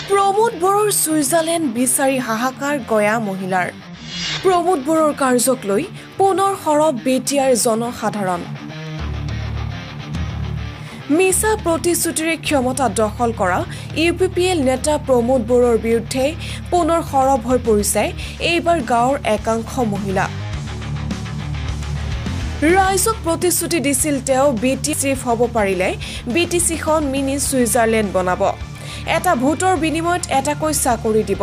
প্ৰমোদ বড়োৰ ছুইজাৰলেণ্ড বিচাৰি হাহাকাৰ গয়া মহিলাৰ প্ৰমোদ বড়োৰ কাৰ্যক লৈ পুনৰ সৰব বেটিয়াৰ জনসাধাৰণ মিছা প্ৰতিশ্ৰুতিৰে ক্ষমতা দখল কৰা ইউপিপিএল নেতা প্ৰমোদ বড়োৰ বিৰুদ্ধে পুনৰ সৰব হৈ পৰিছে এইবাৰ গাঁৱৰ একাংশ মহিলা ৰাইজক প্ৰতিশ্ৰুতি দিছিল তেওঁ বিটি চিফ হ'ব পাৰিলে বিটিচিখন মিনি ছুইজাৰলেণ্ড বনাব এটা ভোটৰ বিনিময়ত এটাকৈ চাকৰি দিব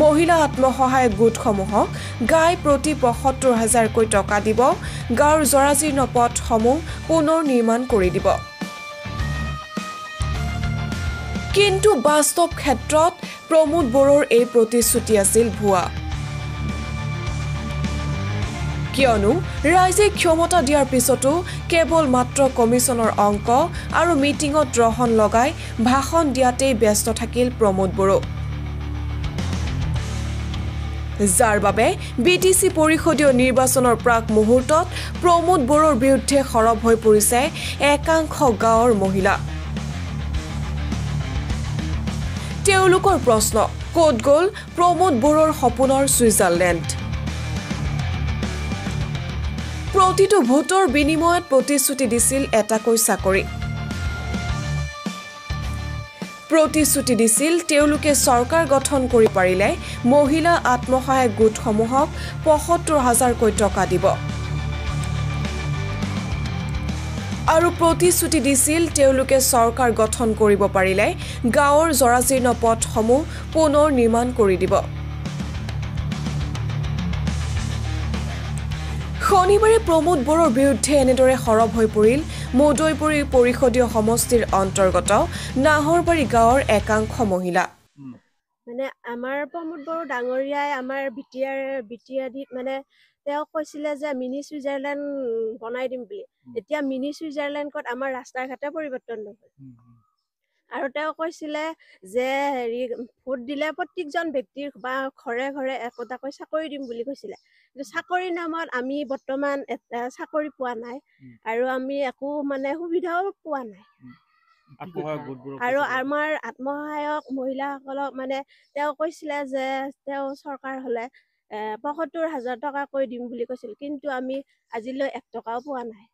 মহিলা আত্মসহায়ক গোটসমূহক গাই প্ৰতি ৭৫,০০০কৈ টকা দিব গাঁৱৰ জৰাজীৰ্ণ পথসমূহ পুনৰ নিৰ্মাণ কৰি দিব কিন্তু বাস্তৱ ক্ষেত্ৰত প্ৰমোদ বড়োৰ এই প্ৰতিশ্ৰুতি আছিল ভুৱা কিয়নো ৰাইজে ক্ষমতা দিয়াৰ পিছতো কেৱল মাত্ৰ কমিছনৰ অংক আৰু মিটিঙত ৰহন লগাই ভাষণ দিয়াতেই ব্যস্ত থাকিল প্ৰমোদ বড়ো যাৰ বাবে বিটিচি পৰিষদীয় নিৰ্বাচনৰ প্ৰাক মুহূৰ্তত প্ৰমোদ বড়োৰ বিৰুদ্ধে সৰব হৈ পৰিছে একাংশ গাঁৱৰ মহিলা তেওঁলোকৰ প্ৰশ্ন ক'ত গ'ল প্ৰমোদ বড়োৰ সপোনৰ ছুইজাৰলেণ্ড প্ৰতিটো ভোটৰ বিনিময়ত প্ৰতিশ্ৰুতি দিছিল এটাকৈ চাকৰি প্ৰতিশ্ৰুতি দিছিল তেওঁলোকে চৰকাৰ গঠন কৰি পাৰিলে মহিলা আত্মসহায়ক গোটসমূহক ৭৫,০০০কৈ টকা দিব আৰু প্ৰতিশ্ৰুতি দিছিল তেওঁলোকে চৰকাৰ গঠন কৰিব পাৰিলে গাঁৱৰ জৰাজীৰ্ণ পথসমূহ পুনৰ নিৰ্মাণ কৰি দিব শনিবাৰে প্ৰমোদ বড়োৰ বিৰুদ্ধে এনেদৰে সৰব হৈ পৰিল মৌদৈপুৰী পৰিষদীয় সমষ্টিৰ অন্তৰ্গত নাহৰবাৰী গাঁৱৰ একাংশ মহিলা মানে আমাৰ প্ৰমোদ বড়ো ডাঙৰীয়াই আমাৰ বিটিয়াদিত মানে তেওঁ কৈছিলে যে মিনি ছুইজাৰলেণ্ড বনাই দিম বুলি এতিয়া মিনি ছুইজাৰলেণ্ডত আমাৰ ৰাস্তা ঘাটে পৰিৱৰ্তন নহয় আৰু তেওঁ কৈছিলে যে ভোট দিলে প্ৰত্যেকজন ব্যক্তিৰ বা ঘৰে ঘৰে একোটাকৈ চাকৰি দিম বুলি কৈছিলে কিন্তু চাকৰিৰ নামত আমি বৰ্তমান চাকৰি পোৱা নাই আৰু আমি একো মানে সুবিধাও পোৱা নাই আৰু আমাৰ আত্মসহায়ক মহিলাসকলক মানে তেওঁ কৈছিলে যে তেওঁ চৰকাৰ হ'লে ৭৫,০০০ টকাকৈ দিম বুলি কৈছিল কিন্তু আমি আজিলৈ ১ টকাও পোৱা নাই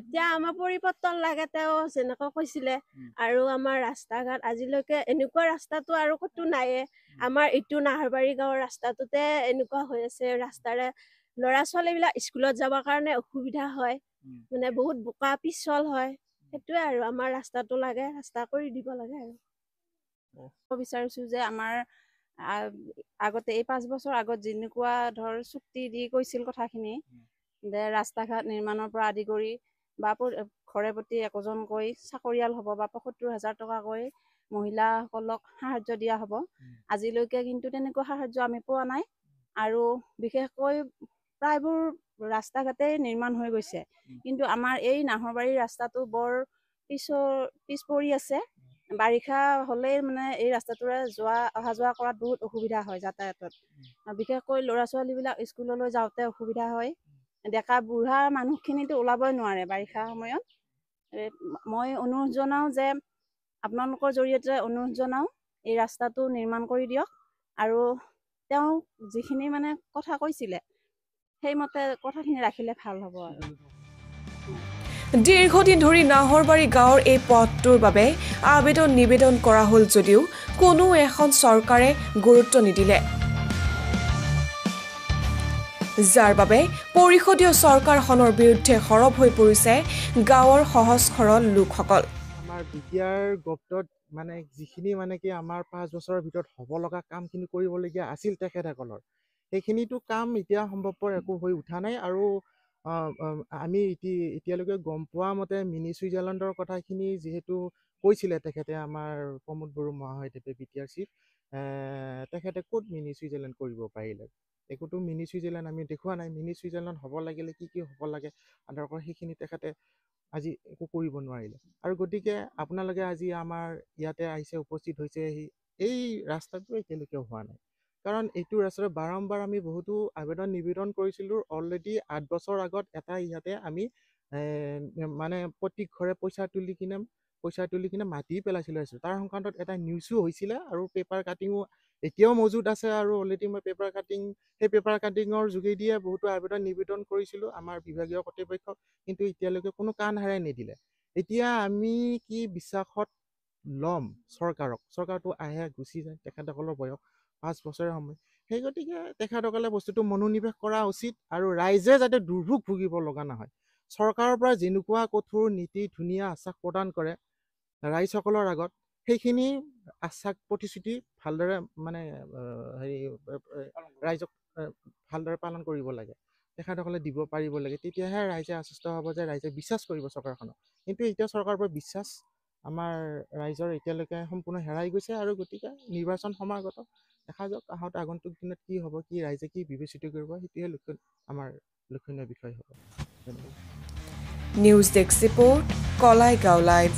এতিয়া আমাৰ পৰিৱৰ্তন লাগে তেওঁ যেনেকৈ কৈছিলে আৰু আমাৰ ৰাস্তা ঘাট আজিলৈকে এনেকুৱা ৰাস্তাটো আৰু ক'তো নাইয়ে আমাৰ এইটো নাহৰবাৰী গাঁৱৰ ৰাস্তাটোতে এনেকুৱা হৈ আছে ৰাস্তাৰে ল'ৰা ছোৱালীবিলাক স্কুলত যাবৰ কাৰণে অসুবিধা হয় মানে বহুত বোকা পিছল হয় সেইটোৱে আৰু আমাৰ ৰাস্তাটো লাগে ৰাস্তা কৰি দিব লাগে আৰু ক'ব বিচাৰিছোঁ যে আমাৰ আগতে এই ৫ বছৰ আগত যেনেকুৱা ধৰ চুক্তি দি কৈছিল কথাখিনি যে ৰাস্তা ঘাট নিৰ্মাণৰ পৰা আদি কৰি বা ঘৰে প্ৰতি একোজনকৈ চাকৰিয়াল হ'ব বা ৭৫,০০০ টকাকৈ মহিলাসকলক সাহায্য দিয়া হ'ব আজিলৈকে কিন্তু তেনেকুৱা সাহায্য আমি পোৱা নাই আৰু বিশেষকৈ প্ৰায়বোৰ ৰাস্তা ঘাটেই নিৰ্মাণ হৈ গৈছে কিন্তু আমাৰ এই নাহৰবাৰী ৰাস্তাটো বৰ পিছ পৰি আছে বাৰিষা হ'লেই মানে এই ৰাস্তাটোৰে অহা যোৱা কৰাত বহুত অসুবিধা হয় যাতায়াতত বিশেষকৈ ল'ৰা ছোৱালীবিলাক স্কুললৈ যাওঁতে অসুবিধা হয় ডেকা বুঢ়া মানুহখিনিতো ওলাবই নোৱাৰে বাৰিষা সময়ত মই অনুৰোধ জনাওঁ যে আপোনালোকৰ জৰিয়তে অনুৰোধ জনাওঁ এই ৰাস্তাটো নিৰ্মাণ কৰি দিয়ক আৰু তেওঁ যিখিনি মানে কথা কৈছিলে সেইমতে কথাখিনি ৰাখিলে ভাল হ'ব আৰু দীৰ্ঘদিন ধৰি নাহৰবাৰী গাঁৱৰ এই পথটোৰ বাবে আবেদন নিবেদন কৰা হ'ল যদিও কোনো এখন চৰকাৰে গুৰুত্ব নিদিলে যাৰ বাবে পৰিষদীয় চৰকাৰখনৰ বিৰুদ্ধে সৰব হৈ পৰিছে গাঁৱৰ সহজ সৰল লোকসকল আমাৰ বিটিআৰ গপ্তত মানে যিখিনি মানে কি আমাৰ ৫ বছৰৰ ভিতৰত হ'ব লগা কামখিনি কৰিবলগীয়া আছিল তেখেতসকলৰ সেইখিনিতো কাম এতিয়া সম্ভৱপৰ একো হৈ উঠা নাই আৰু আমি এতিয়ালৈকে গম পোৱা মতে মিনি ছুইজাৰলেণ্ডৰ কথাখিনি যিহেতু কৈছিলে তেখেতে আমাৰ প্ৰমোদ বড়ো মহাশয়দেৱে বিটিআৰ চিফ তেখেতে ক'ত মিনি ছুইজাৰলেণ্ড কৰিব পাৰিলে একোতো মিনি ছুইজাৰলেণ্ড আমি দেখুওৱা নাই মিনি ছুইজাৰলেণ্ড হ'ব লাগিলে কি হ'ব লাগে আধাৰ কাৰ্ড সেইখিনি তেখেতে আজি একো কৰিব নোৱাৰিলে আৰু গতিকে আপোনালোকে আজি আমাৰ ইয়াতে আহিছে উপস্থিত হৈছে এই ৰাস্তাটো এতিয়ালৈকে হোৱা নাই কাৰণ এইটো ৰাস্তাত বাৰম্বাৰ আমি বহুতো আবেদন নিবেদন কৰিছিলোঁ অলৰেডি ৮ বছৰ আগত এটা ইয়াতে আমি মানে প্ৰতি ঘৰে পইচা তুলি কিনে পইচা তুলি কিনে মাটি পেলাইছিল তাৰ সংক্ৰান্তত এটা নিউজো হৈছিলে আৰু পেপাৰ কাটিঙো এতিয়াও মজুত আছে আৰু অলৰেডি মই সেই পেপাৰ কাটিঙৰ যোগেদিয়ে বহুতো আবেদন নিবেদন কৰিছিলোঁ আমাৰ বিভাগীয় কৰ্তৃপক্ষক, কিন্তু এতিয়ালৈকে কোনো কাণ হাৰাই নিদিলে। এতিয়া আমি কি বিশ্বাসত ল'ম চৰকাৰটো আহে গুচি যায়, তেখেতসকলৰ বয়স 5 বছৰে সময়, সেই গতিকে তেখেতসকলে বস্তুটো মনোনিৱেশ কৰা উচিত আৰু ৰাইজে যাতে দুৰ্ভোগ ভুগিব লগা নহয়। চৰকাৰৰ পৰা যেনেকুৱা কঠোৰ নীতি ধুনীয়া আশ্বাস প্ৰদান কৰে ৰাইজসকলৰ আগত, সেইখিনি আশ্বাস প্ৰতিশ্ৰুতি ভালদৰে মানে ৰাইজক ভালদৰে পালন কৰিব লাগে, তেখেতসকলে দিব পাৰিব লাগে, তেতিয়াহে ৰাইজে আশ্বস্ত হ'ব যে ৰাইজে বিশ্বাস কৰিব চৰকাৰখনক। কিন্তু এতিয়া চৰকাৰৰ পৰা বিশ্বাস আমাৰ ৰাইজৰ এতিয়ালৈকে সম্পূৰ্ণ হেৰাই গৈছে আৰু গতিকে নিৰ্বাচন সমাগত, দেখা যাওক আগন্তুক দিনত কি হ'ব, কি ৰাইজে কি বিবেচিত কৰিব, সেইটোৱে আমাৰ লক্ষণীয় বিষয় হ'ব। News desk report, Kalaigaon live.